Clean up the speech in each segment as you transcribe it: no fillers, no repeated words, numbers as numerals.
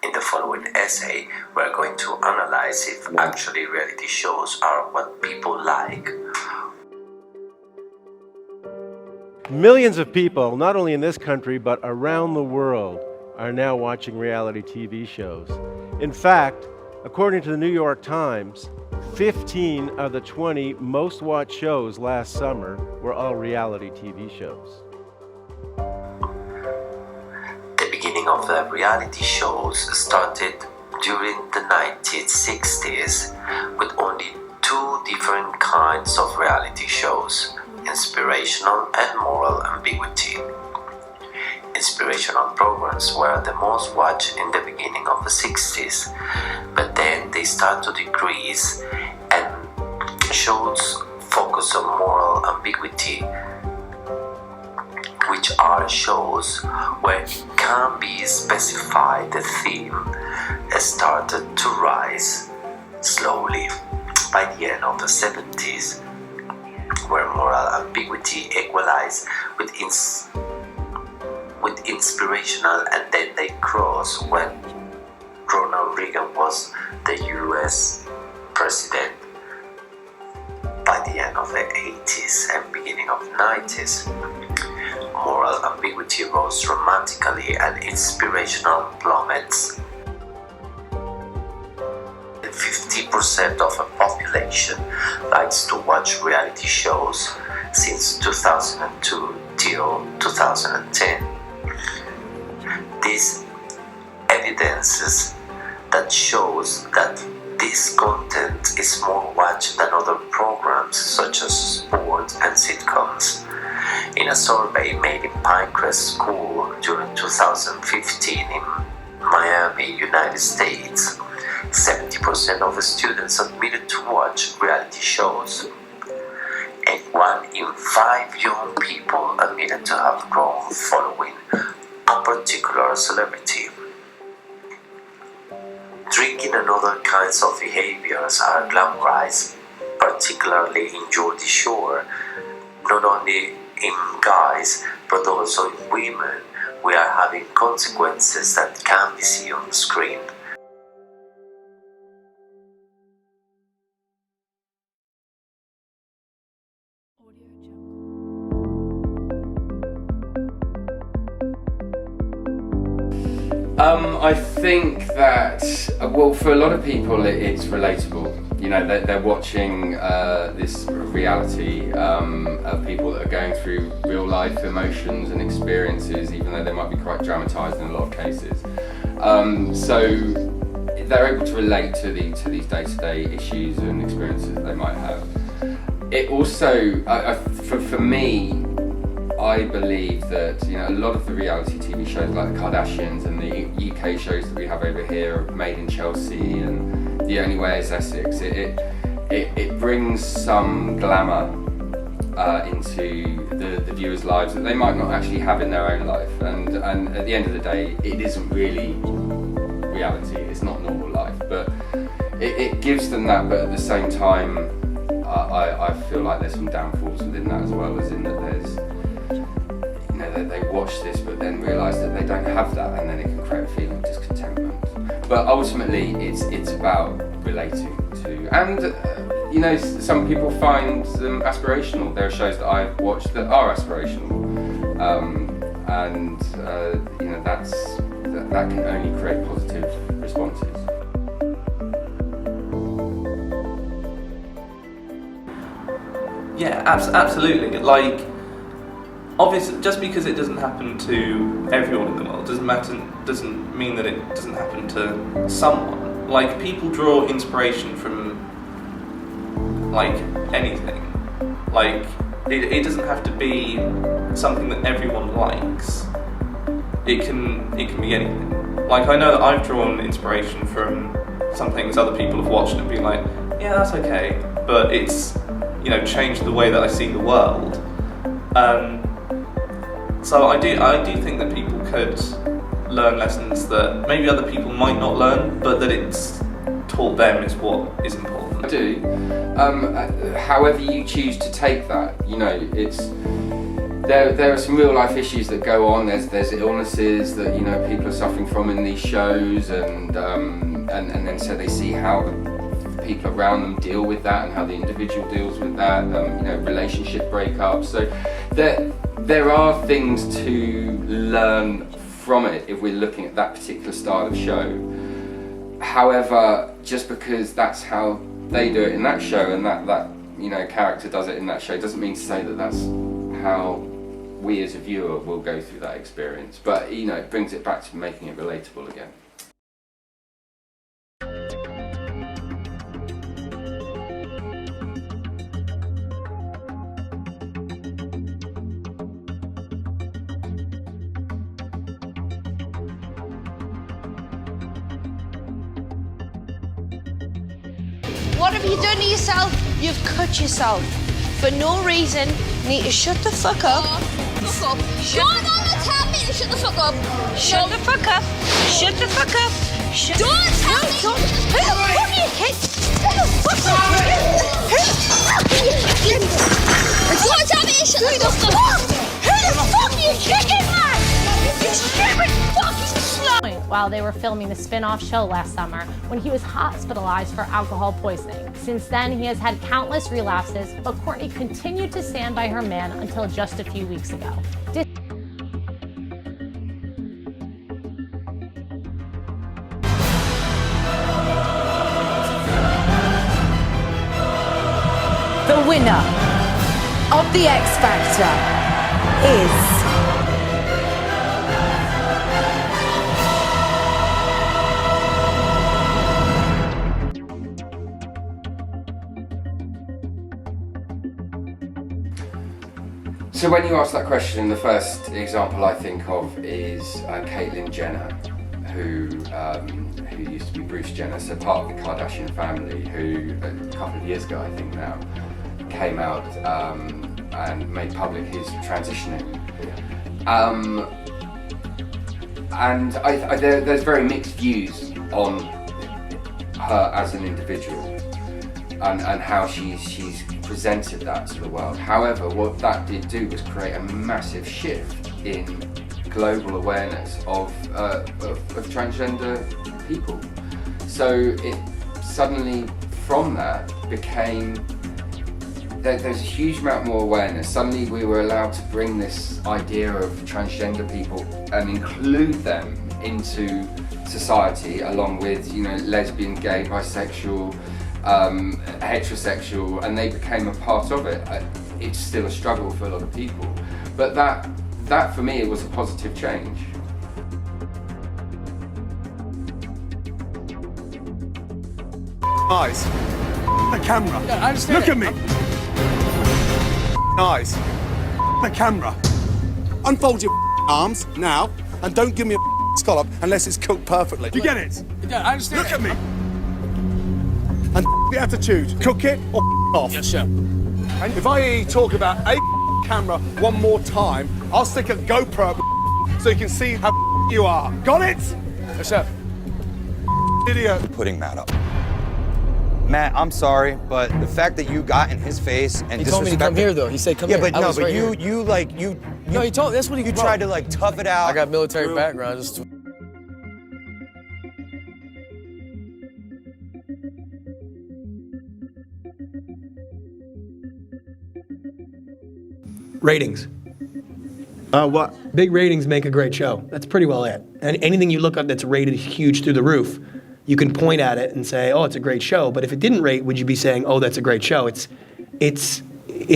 In the following essay, we're going to analyze if actually reality shows are what people like. Millions of people, not only in this country but around the world, are now watching reality TV shows. In fact, according to the New York Times, 15 of the 20 most watched shows last summer were all reality TV shows. The beginning of the reality shows started during the 1960s with only two different kinds of reality shows: inspirational and moral ambiguity. Inspirational programs were the most watched in the beginning of the 60s, but then they start to decrease and shows focus on moral ambiguity, which are shows where it can be specified the theme, started to rise slowly by the end of the 70s, where moral ambiguity equalized with inspirational, and then they cross when Ronald Reagan was the US president by the end of the 80s and beginning of the 90s. Moral ambiguity rose dramatically and inspirational plummets. 50% of the population likes to watch reality shows since 2002 till 2010. This evidences that shows that this content is more watched than other programs such as sports and sitcoms. In a survey made in Pinecrest School during 2015 in Miami, United States, 70% of the students admitted to watch reality shows, and 1 in 5 young people admitted to have grown following a particular celebrity. Drinking and other kinds of behaviors are glamorized, particularly in Geordie Shore, not only in guys but also in women. We are having consequences that can be seen on the screen. I think that, well, for a lot of people it's relatable. You know, they're watching this reality of people that are going through real life emotions and experiences, even though they might be quite dramatised in a lot of cases. So they're able to relate to these day-to-day issues and experiences that they might have. It also, for me, I believe that, you know, a lot of the reality TV shows like the Kardashians and the UK shows that we have over here, Made in Chelsea and The Only Way is Essex, it brings some glamour into the viewers' lives that they might not actually have in their own life, and at the end of the day it isn't really reality, it's not normal life, but it gives them that, but at the same time I feel like there's some downfalls within that as well, as in that there's, you know, that they watch this but then realise that they don't have that, and then it can create a feeling of discontentment. But ultimately it's about relating to, and you know, some people find them aspirational. There are shows that I've watched that are aspirational, and you know, that can only create positive responses. Yeah, absolutely. Like, obviously, just because it doesn't happen to everyone in the world doesn't mean that it doesn't happen to someone. Like, people draw inspiration from, like, anything. Like, it doesn't have to be something that everyone likes. It can be anything. Like, I know that I've drawn inspiration from some things other people have watched and been like, yeah, that's okay, but it's, you know, changed the way that I see the world. So I do think that people could learn lessons that maybe other people might not learn, but that it's taught them is what is important. I do. However you choose to take that, you know, it's there are some real life issues that go on. There's illnesses that people are suffering from in these shows, and then so they see how the people around them deal with that and how the individual deals with that. Relationship breakups. So there are things to learn from it if we're looking at that particular style of show. However, just because that's how they do it in that show and that character does it in that show doesn't mean to say that that's how we as a viewer will go through that experience. But it brings it back to making it relatable again. What have you done to yourself? You've cut yourself. For no reason. You need to shut the fuck up. Fuck up. You're not gonna tell me to shut the fuck up. Shut the fuck up. Shut the fuck up. Don't tell me. Don't. Who the fuck are you kidding? Who the fuck are you? Who the fuck are you kidding? Don't tell me to shut the fuck up. Who the fuck are you kicking, man? You stupid fucking slut. While they were filming the spin-off show last summer when he was hospitalized for alcohol poisoning. Since then, he has had countless relapses, but Courtney continued to stand by her man until just a few weeks ago. The winner of the X Factor is... So when you ask that question, the first example I think of is Caitlyn Jenner, who used to be Bruce Jenner, so part of the Kardashian family, who a couple of years ago, I think now, came out and made public his transitioning. And there's very mixed views on her as an individual and how she's presented that to the world. However, what that did do was create a massive shift in global awareness of transgender people. So it suddenly, from that, became there's a huge amount more awareness. Suddenly we were allowed to bring this idea of transgender people and include them into society, along with lesbian, gay, bisexual, heterosexual, and they became a part of it. It's still a struggle for a lot of people, but that for me, it was a positive change. Eyes. The camera. Yeah, I understand. Look at me. Eyes. The camera. Unfold your arms now, and don't give me a scallop unless it's cooked perfectly. Do you get it? Yeah, I understand. Look at me. And the attitude. Cook it or off. Yes, sir. And if I talk about a camera one more time, I'll stick a GoPro so you can see how you are. Got it? Yes, sir. Idiot. Putting Matt up. Matt, I'm sorry, but the fact that you got in his face and he told me to come here, though. He said, "Come here." Yeah, but no, but right you. No, he told. That's what he. You tried to like tough it out. I got military background. Just. Ratings. What? Big ratings make a great show. That's pretty well it. And anything you look up that's rated huge through the roof, you can point at it and say, oh, it's a great show. But if it didn't rate, would you be saying, oh, that's a great show? It's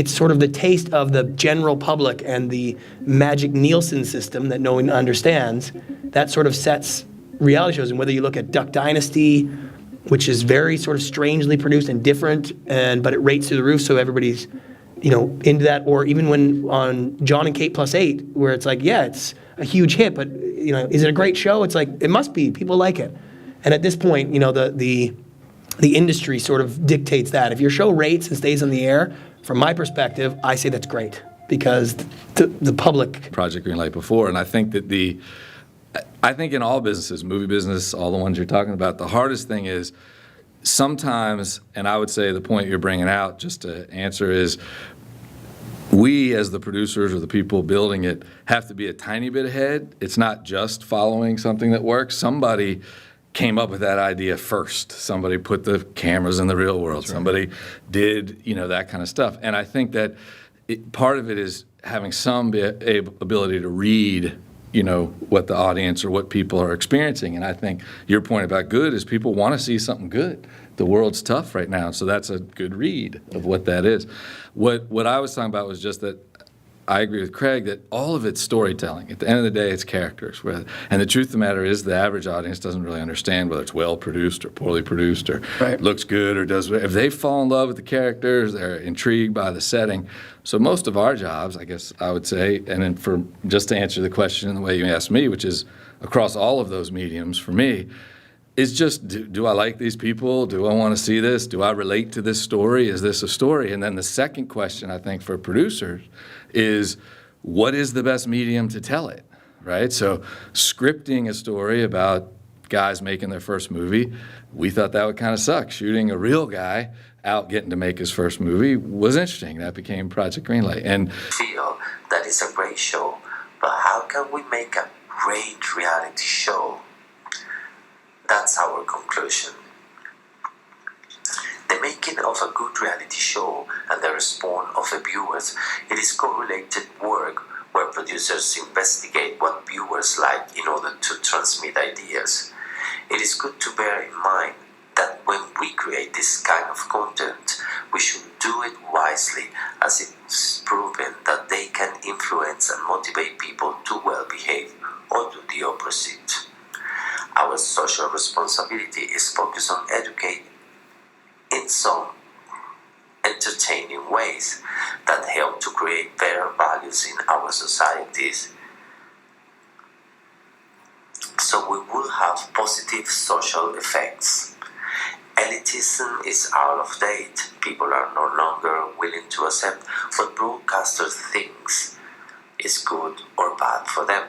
sort of the taste of the general public and the magic Nielsen system that no one understands. That sort of sets reality shows. And whether you look at Duck Dynasty, which is very sort of strangely produced and different, but it rates through the roof, so everybody's into that, or even when on John and Kate Plus 8, where it's like, yeah, it's a huge hit, but is it a great show? It's like, it must be. People like it. And at this point, the industry sort of dictates that. If your show rates and stays on the air, from my perspective, I say that's great, because the public... Project Greenlight before, and I think that I think in all businesses, movie business, all the ones you're talking about, the hardest thing is sometimes, and I would say the point you're bringing out, just to answer, is we as the producers or the people building it have to be a tiny bit ahead. It's not just following something that works. Somebody came up with that idea first. Somebody put the cameras in the real world. Somebody did, that kind of stuff. And I think that part of it is having some ability to read, what the audience or what people are experiencing. And I think your point about good is people want to see something good. The world's tough right now, so that's a good read of what that is. What I was talking about was just that I agree with Craig that all of it's storytelling. At the end of the day, it's characters. And the truth of the matter is the average audience doesn't really understand whether it's well-produced or poorly produced or looks good or does. If they fall in love with the characters, they're intrigued by the setting. So most of our jobs, I guess I would say, and then just to answer the question in the way you asked me, which is across all of those mediums for me, is just, do I like these people? Do I want to see this? Do I relate to this story? Is this a story? And then the second question, I think, for producers is, what is the best medium to tell it, right? So scripting a story about guys making their first movie, we thought that would kind of suck. Shooting a real guy out getting to make his first movie was interesting. That became Project Greenlight. And feel that is a great show, but how can we make a great reality show? That's our conclusion. The making of a good reality show and the response of the viewers, it is correlated work where producers investigate what viewers like in order to transmit ideas. It is good to bear in mind that when we create this kind of content, we should do it wisely, as it's proven that they can influence and motivate people to well behave or do the opposite. Our social responsibility is focused on educating in some entertaining ways that help to create better values in our societies, so we will have positive social effects. Elitism is out of date. People are no longer willing to accept what broadcasters think is good or bad for them.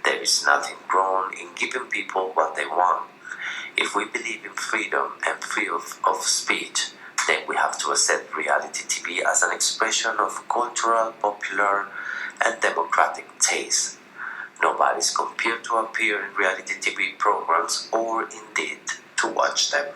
There is nothing wrong in giving people what they want. If we believe in freedom and freedom of speech, then we have to accept reality TV as an expression of cultural, popular, and democratic taste. Nobody is compelled to appear in reality TV programs or indeed to watch them.